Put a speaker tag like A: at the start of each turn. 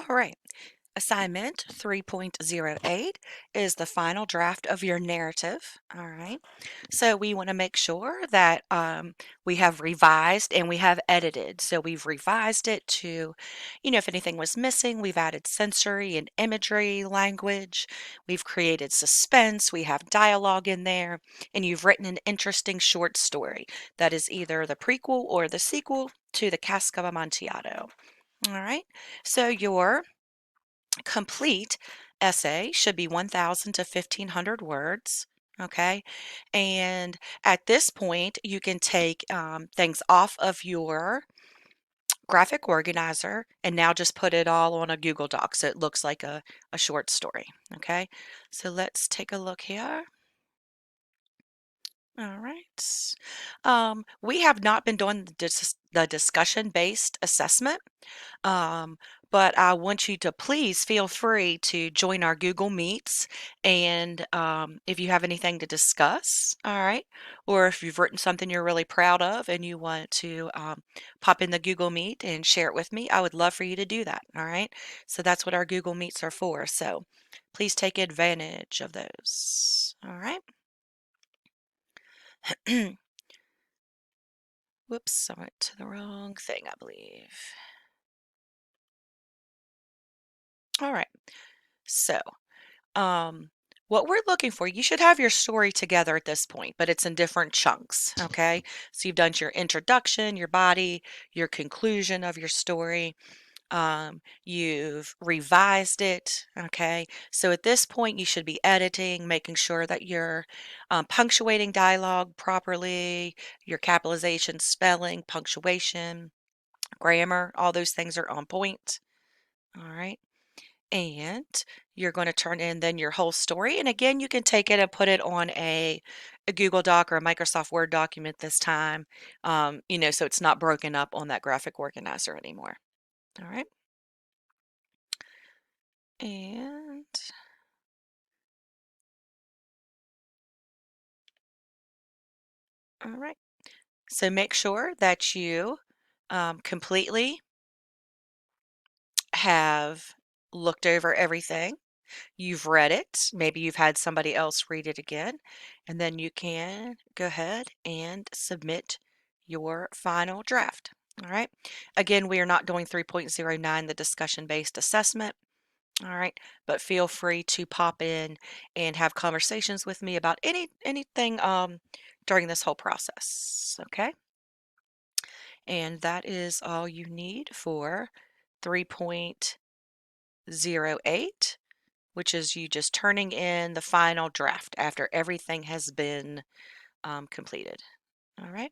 A: All right. Assignment 3.08 is the final draft of your narrative. All right. So we want to make sure that we have revised and we have edited. So we've revised it to, if anything was missing, we've added sensory and imagery language. We've created suspense. We have dialogue in there. And you've written an interesting short story that is either the prequel or the sequel to the Cask of Amontillado. All right. So your complete essay should be 1,000 to 1,500 words. Okay. And at this point, you can take things off of your graphic organizer and now just put it all on a Google Doc so it looks like a short story. Okay. So let's take a look here. All right. We have not been doing the discussion-based assessment. Um, but I want you to please feel free to join our Google Meets. And if you have anything to discuss, all right, or if you've written something you're really proud of and you want to pop in the Google Meet and share it with me, I would love for you to do that. All right. So that's what our Google Meets are for. So please take advantage of those. All right. Whoops, I went to the wrong thing, I believe. All right. So um, what we're looking for, you should have your story together at this point, but it's in different chunks, okay? So you've done your introduction, your body, your conclusion of your story. You've revised it, okay? So at this point, you should be editing, making sure that you're punctuating dialogue properly, your capitalization, spelling, punctuation, grammar, all those things are on point, all right? And you're going to turn in then your whole story. And again, you can take it and put it on a Google Doc or a Microsoft Word document this time, so it's not broken up on that graphic organizer anymore. All right. And all right. So make sure that you completely have looked over everything. You've read it. Maybe you've had somebody else read it again. And then you can go ahead and submit your final draft. All right. Again, we are not doing 3.09, the discussion-based assessment. All right. But feel free to pop in and have conversations with me about anything during this whole process. Okay. And that is all you need for 3.08, which is you just turning in the final draft after everything has been completed. All right.